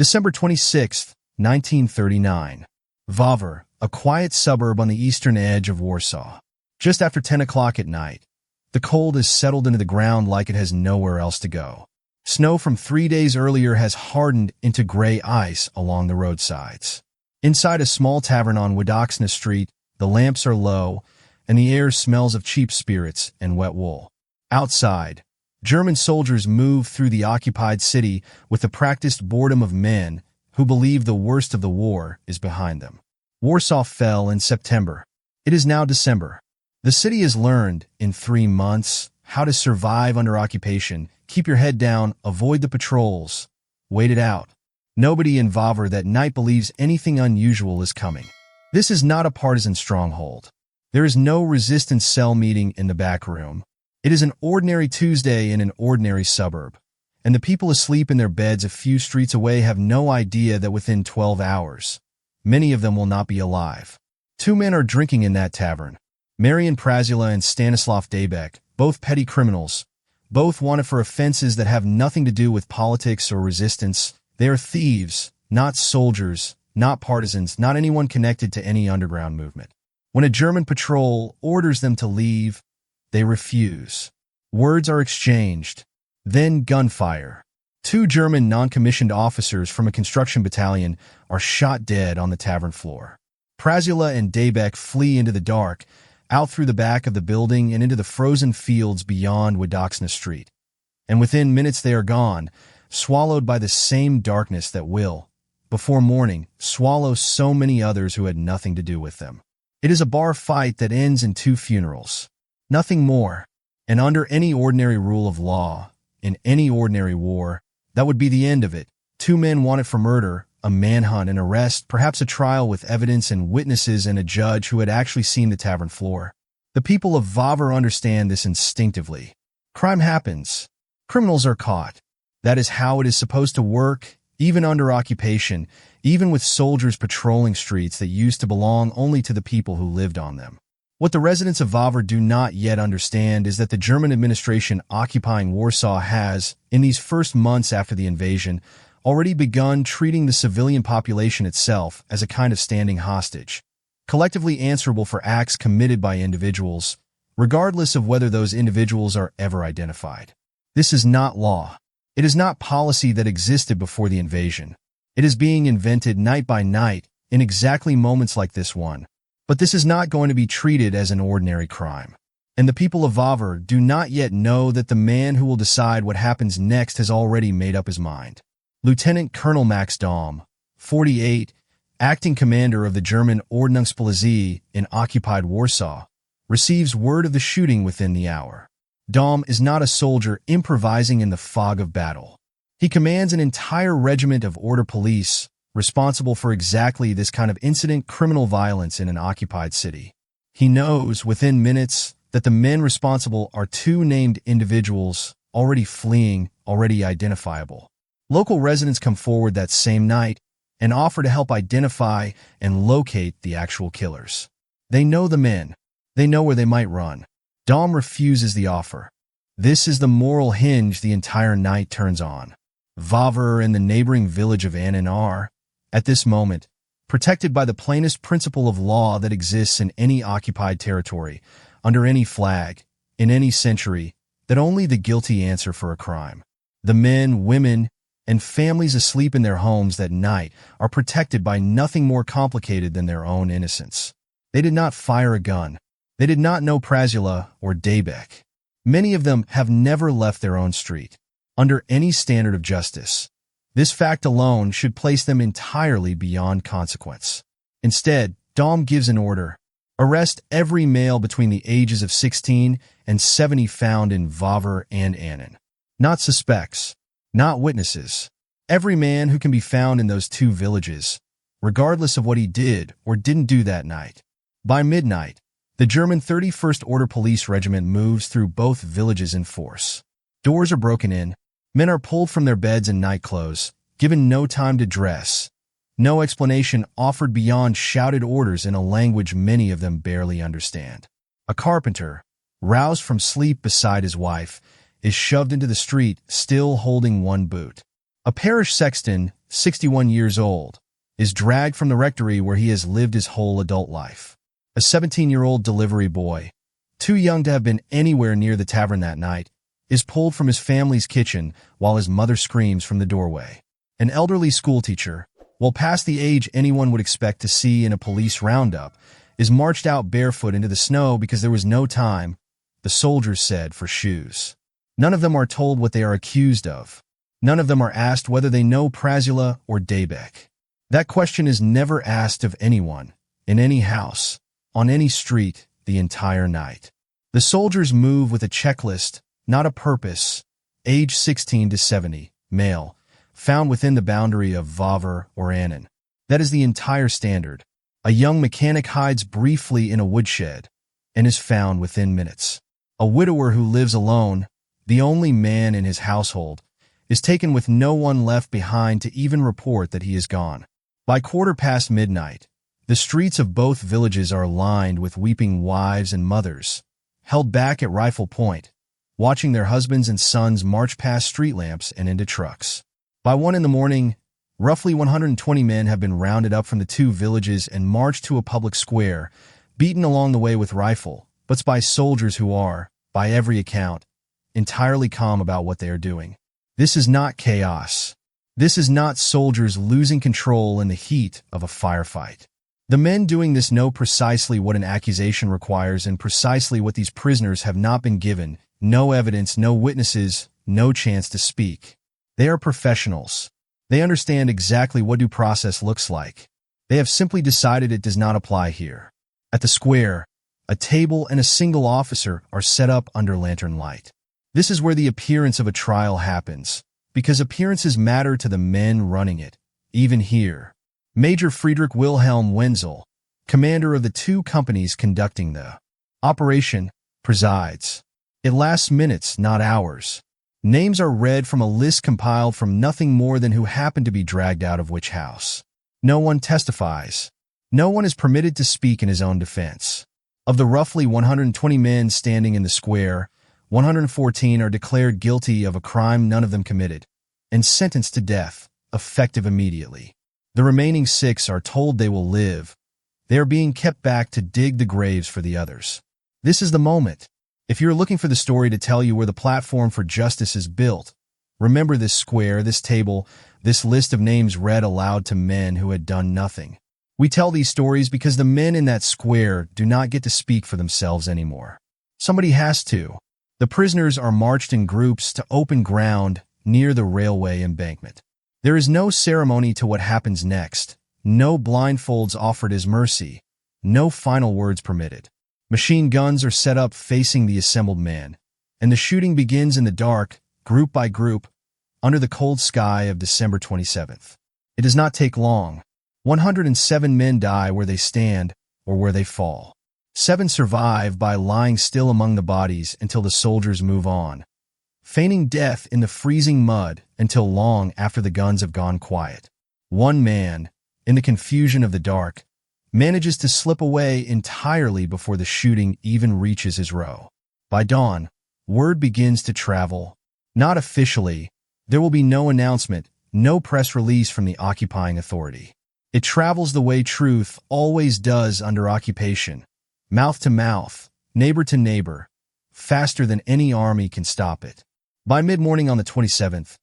December 26, 1939. Wawer, a quiet suburb on the eastern edge of Warsaw. Just after 10 o'clock at night, the cold has settled into the ground like it has nowhere else to go. Snow from 3 days earlier has hardened into gray ice along the roadsides. Inside a small tavern on Wawer Street, the lamps are low, and the air smells of cheap spirits and wet wool. Outside, German soldiers move through the occupied city with the practiced boredom of men who believe the worst of the war is behind them. Warsaw fell in September. It is now December. The city has learned, in 3 months, how to survive under occupation, keep your head down, avoid the patrols, wait it out. Nobody in Wawer that night believes anything unusual is coming. This is not a partisan stronghold. There is no resistance cell meeting in the back room. It is an ordinary Tuesday in an ordinary suburb, and the people asleep in their beds a few streets away have no idea that within 12 hours, many of them will not be alive. 2 men are drinking in that tavern. Marian Prazula and Stanislav Debek, both petty criminals, both wanted for offenses that have nothing to do with politics or resistance. They are thieves, not soldiers, not partisans, not anyone connected to any underground movement. When a German patrol orders them to leave, they refuse. Words are exchanged. Then gunfire. 2 German non-commissioned officers from a construction battalion are shot dead on the tavern floor. Prazula and Debek flee into the dark, out through the back of the building and into the frozen fields beyond Wawer Street. And within minutes they are gone, swallowed by the same darkness that will, before morning, swallow so many others who had nothing to do with them. It is a bar fight that ends in 2 funerals. Nothing more. And under any ordinary rule of law, in any ordinary war, that would be the end of it. 2 men wanted for murder, a manhunt, an arrest, perhaps a trial with evidence and witnesses and a judge who had actually seen the tavern floor. The people of Wawer understand this instinctively. Crime happens. Criminals are caught. That is how it is supposed to work, even under occupation, even with soldiers patrolling streets that used to belong only to the people who lived on them. What the residents of Wawer do not yet understand is that the German administration occupying Warsaw has, in these first months after the invasion, already begun treating the civilian population itself as a kind of standing hostage, collectively answerable for acts committed by individuals, regardless of whether those individuals are ever identified. This is not law. It is not policy that existed before the invasion. It is being invented night by night in exactly moments like this one. But this is not going to be treated as an ordinary crime. And the people of Wawer do not yet know that the man who will decide what happens next has already made up his mind. Lieutenant Colonel Max Daume, 48, acting commander of the German Ordnungspolizei in occupied Warsaw, receives word of the shooting within the hour. Daume is not a soldier improvising in the fog of battle. He commands an entire regiment of order police, responsible for exactly this kind of incident, criminal violence in an occupied city. He knows within minutes that the men responsible are 2 named individuals already fleeing, already identifiable. Local residents come forward that same night and offer to help identify and locate the actual killers. They know the men. They know where they might run. Daume refuses the offer. This is the moral hinge the entire night turns on. Wawer and the neighboring village of Annan are, at this moment, protected by the plainest principle of law that exists in any occupied territory, under any flag, in any century, that only the guilty answer for a crime. The men, women, and families asleep in their homes that night are protected by nothing more complicated than their own innocence. They did not fire a gun. They did not know Prazula or Debek. Many of them have never left their own street. Under any standard of justice, this fact alone should place them entirely beyond consequence. Instead, Daume gives an order: arrest every male between the ages of 16 and 70 found in Wawer and Annan. Not suspects, not witnesses. Every man who can be found in those 2 villages, regardless of what he did or didn't do that night. By midnight, the German 31st Order Police Regiment moves through both villages in force. Doors are broken in. Men are pulled from their beds in nightclothes, given no time to dress. No explanation offered beyond shouted orders in a language many of them barely understand. A carpenter, roused from sleep beside his wife, is shoved into the street, still holding one boot. A parish sexton, 61 years old, is dragged from the rectory where he has lived his whole adult life. A 17-year-old delivery boy, too young to have been anywhere near the tavern that night, is pulled from his family's kitchen while his mother screams from the doorway. An elderly schoolteacher, well past the age anyone would expect to see in a police roundup, is marched out barefoot into the snow because there was no time, the soldiers said, for shoes. None of them are told what they are accused of. None of them are asked whether they know Prasula or Daybeck. That question is never asked of anyone, in any house, on any street, the entire night. The soldiers move with a checklist, not a purpose. Age 16 to 70, male, found within the boundary of Wawer or Annan. That is the entire standard. A young mechanic hides briefly in a woodshed and is found within minutes. A widower who lives alone, the only man in his household, is taken with no one left behind to even report that he is gone. By midnight, the streets of both villages are lined with weeping wives and mothers, held back at rifle point, watching their husbands and sons march past street lamps and into trucks. By 1 a.m, roughly 120 men have been rounded up from the two villages and marched to a public square, beaten along the way with rifle, butts by soldiers who are, by every account, entirely calm about what they are doing. This is not chaos. This is not soldiers losing control in the heat of a firefight. The men doing this know precisely what an accusation requires and precisely what these prisoners have not been given: no evidence, no witnesses, no chance to speak. They are professionals. They understand exactly what due process looks like. They have simply decided it does not apply here. At the square, a table and a single officer are set up under lantern light. This is where the appearance of a trial happens, because appearances matter to the men running it, even here. Major Friedrich Wilhelm Wenzel, commander of the two companies conducting the operation, presides. It lasts minutes, not hours. Names are read from a list compiled from nothing more than who happened to be dragged out of which house. No one testifies. No one is permitted to speak in his own defense. Of the roughly 120 men standing in the square, 114 are declared guilty of a crime none of them committed, and sentenced to death, effective immediately. The remaining 6 are told they will live. They are being kept back to dig the graves for the others. This is the moment. If you're looking for the story to tell you where the platform for justice is built, remember this square, this table, this list of names read aloud to men who had done nothing. We tell these stories because the men in that square do not get to speak for themselves anymore. Somebody has to. The prisoners are marched in groups to open ground near the railway embankment. There is no ceremony to what happens next, no blindfolds offered as mercy, no final words permitted. Machine guns are set up facing the assembled men, and the shooting begins in the dark, group by group, under the cold sky of December 27th. It does not take long. 107 men die where they stand or where they fall. 7 survive by lying still among the bodies until the soldiers move on, feigning death in the freezing mud until long after the guns have gone quiet. 1 man, in the confusion of the dark, manages to slip away entirely before the shooting even reaches his row. By dawn, word begins to travel. Not officially, there will be no announcement, no press release from the occupying authority. It travels the way truth always does under occupation, mouth to mouth, neighbor to neighbor, faster than any army can stop it. By mid-morning on the 27th,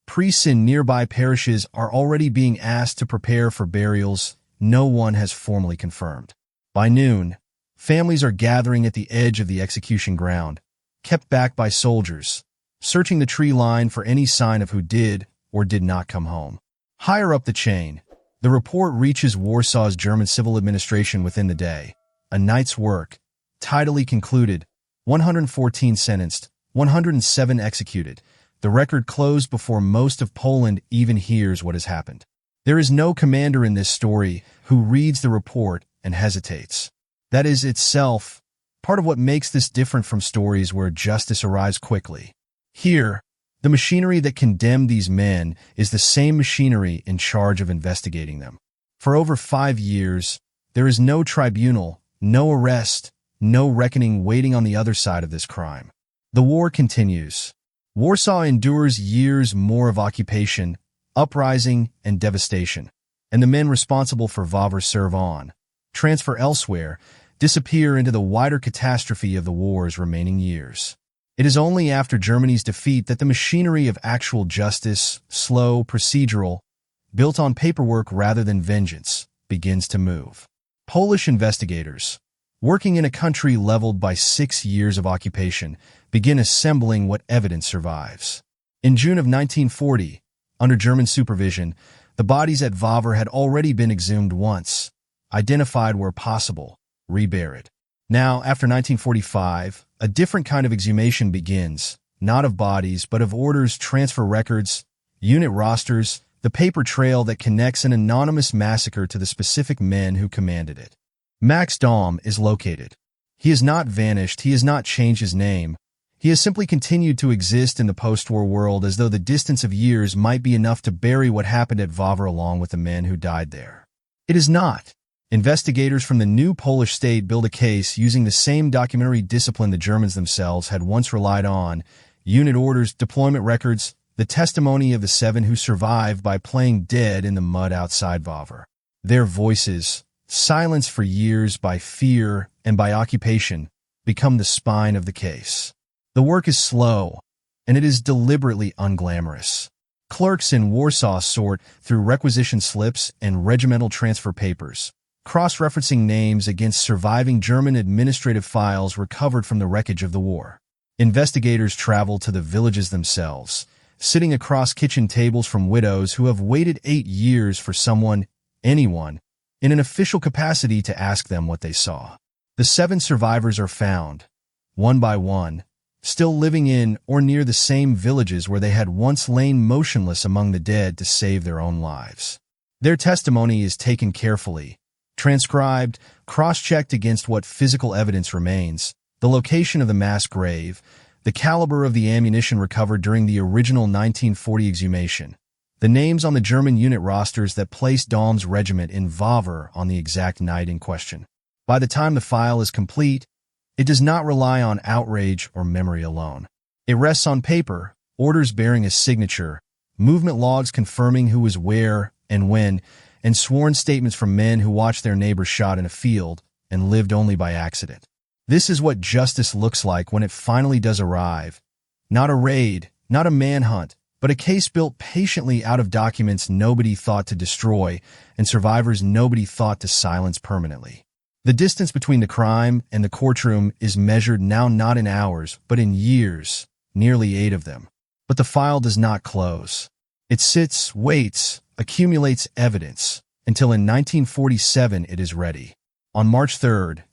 priests in nearby parishes are already being asked to prepare for burials no one has formally confirmed. By noon, families are gathering at the edge of the execution ground, kept back by soldiers, searching the tree line for any sign of who did or did not come home. Higher up the chain, the report reaches Warsaw's German civil administration within the day. A night's work, tidily concluded, 114 sentenced, 107 executed. The record closed before most of Poland even hears what has happened. There is no commander in this story who reads the report and hesitates. That is itself part of what makes this different from stories where justice arrives quickly. Here, the machinery that condemned these men is the same machinery in charge of investigating them. For over 5 years, there is no tribunal, no arrest, no reckoning waiting on the other side of this crime. The war continues. Warsaw endures years more of occupation, uprising, and devastation. And the men responsible for Wawer serve on, transfer elsewhere, disappear into the wider catastrophe of the war's remaining years. It is only after Germany's defeat that the machinery of actual justice, slow, procedural, built on paperwork rather than vengeance, begins to move. Polish investigators, working in a country leveled by 6 years of occupation, begin assembling what evidence survives. In June of 1940, under German supervision, the bodies at Wawer had already been exhumed once, identified where possible, reburied. Now, after 1945, a different kind of exhumation begins, not of bodies, but of orders, transfer records, unit rosters, the paper trail that connects an anonymous massacre to the specific men who commanded it. Max Daume is located. He has not vanished, he has not changed his name. He has simply continued to exist in the post-war world as though the distance of years might be enough to bury what happened at Wawer along with the men who died there. It is not. Investigators from the new Polish state build a case using the same documentary discipline the Germans themselves had once relied on: unit orders, deployment records, the testimony of the 7 who survived by playing dead in the mud outside Wawer. Their voices, silenced for years by fear and by occupation, become the spine of the case. The work is slow, and it is deliberately unglamorous. Clerks in Warsaw sort through requisition slips and regimental transfer papers, cross-referencing names against surviving German administrative files recovered from the wreckage of the war. Investigators travel to the villages themselves, sitting across kitchen tables from widows who have waited 8 years for someone, anyone, in an official capacity to ask them what they saw. The 7 survivors are found, one by one, still living in or near the same villages where they had once lain motionless among the dead to save their own lives. Their testimony is taken carefully, transcribed, cross-checked against what physical evidence remains, the location of the mass grave, the caliber of the ammunition recovered during the original 1940 exhumation, the names on the German unit rosters that placed Daume's regiment in Wawer on the exact night in question. By the time the file is complete, it does not rely on outrage or memory alone. It rests on paper, orders bearing a signature, movement logs confirming who was where and when, and sworn statements from men who watched their neighbors shot in a field and lived only by accident. This is what justice looks like when it finally does arrive. Not a raid, not a manhunt, but a case built patiently out of documents nobody thought to destroy and survivors nobody thought to silence permanently. The distance between the crime and the courtroom is measured now not in hours, but in years, nearly 8 of them. But the file does not close. It sits, waits, accumulates evidence, until in 1947 it is ready. On March 3,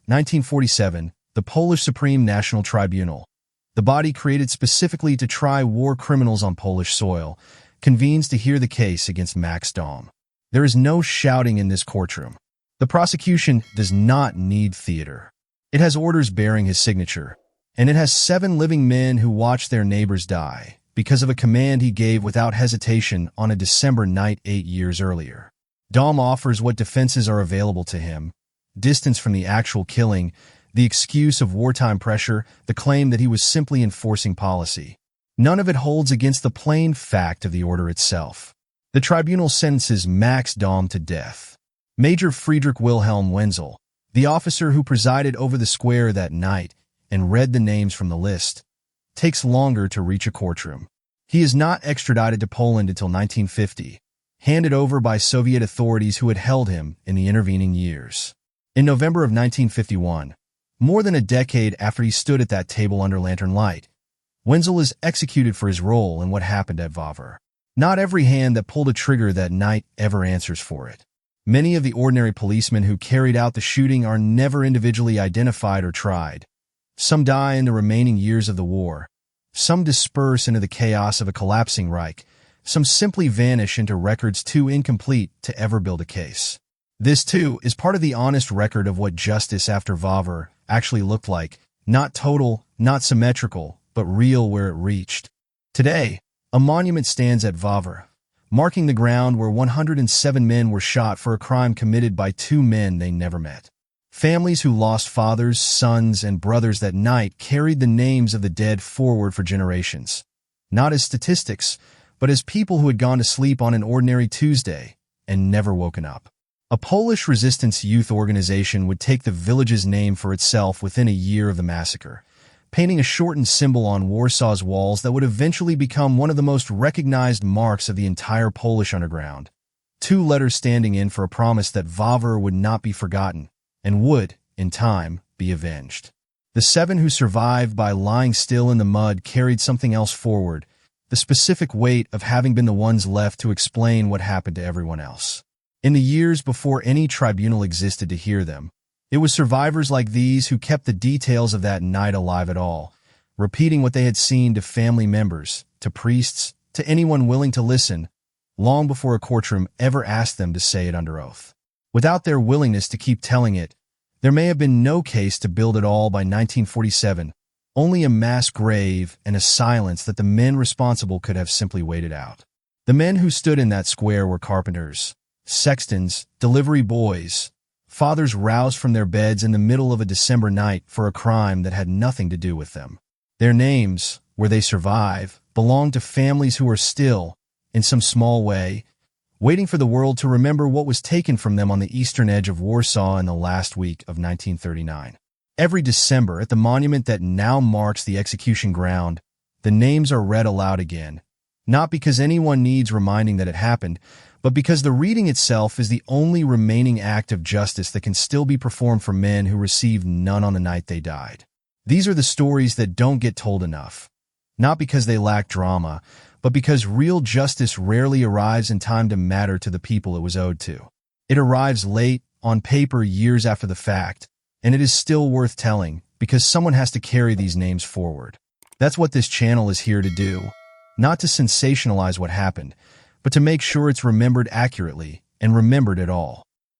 1947, the Polish Supreme National Tribunal, the body created specifically to try war criminals on Polish soil, convenes to hear the case against Max Daume. There is no shouting in this courtroom. The prosecution does not need theater. It has orders bearing his signature, and it has 7 living men who watched their neighbors die because of a command he gave without hesitation on a December night 8 years earlier. Daume offers what defenses are available to him: distance from the actual killing, the excuse of wartime pressure, the claim that he was simply enforcing policy. None of it holds against the plain fact of the order itself. The tribunal sentences Max Daume to death. Major Friedrich Wilhelm Wenzel, the officer who presided over the square that night and read the names from the list, takes longer to reach a courtroom. He is not extradited to Poland until 1950, handed over by Soviet authorities who had held him in the intervening years. In November of 1951, more than a decade after he stood at that table under lantern light, Wenzel is executed for his role in what happened at Wawer. Not every hand that pulled a trigger that night ever answers for it. Many of the ordinary policemen who carried out the shooting are never individually identified or tried. Some die in the remaining years of the war. Some disperse into the chaos of a collapsing Reich. Some simply vanish into records too incomplete to ever build a case. This, too, is part of the honest record of what justice after Wawer actually looked like. Not total, not symmetrical, but real where it reached. Today, a monument stands at Wawer, marking the ground where 107 men were shot for a crime committed by 2 men they never met. Families who lost fathers, sons, and brothers that night carried the names of the dead forward for generations, not as statistics, but as people who had gone to sleep on an ordinary Tuesday and never woken up. A Polish resistance youth organization would take the village's name for itself within a year of the massacre, painting a shortened symbol on Warsaw's walls that would eventually become one of the most recognized marks of the entire Polish underground. 2 letters standing in for a promise that Wawer would not be forgotten and would, in time, be avenged. The 7 who survived by lying still in the mud carried something else forward, the specific weight of having been the ones left to explain what happened to everyone else. In the years before any tribunal existed to hear them, it was survivors like these who kept the details of that night alive at all, repeating what they had seen to family members, to priests, to anyone willing to listen, long before a courtroom ever asked them to say it under oath. Without their willingness to keep telling it, there may have been no case to build it all by 1947, only a mass grave and a silence that the men responsible could have simply waited out. The men who stood in that square were carpenters, sextons, delivery boys, fathers roused from their beds in the middle of a December night for a crime that had nothing to do with them. Their names, where they survive, belong to families who are still, in some small way, waiting for the world to remember what was taken from them on the eastern edge of Warsaw in the last week of 1939. Every December, at the monument that now marks the execution ground, the names are read aloud again, not because anyone needs reminding that it happened, but because the reading itself is the only remaining act of justice that can still be performed for men who received none on the night they died. These are the stories that don't get told enough, not because they lack drama, but because real justice rarely arrives in time to matter to the people it was owed to. It arrives late, on paper years after the fact, and it is still worth telling because someone has to carry these names forward. That's what this channel is here to do, not to sensationalize what happened, but to make sure it's remembered accurately and remembered at all.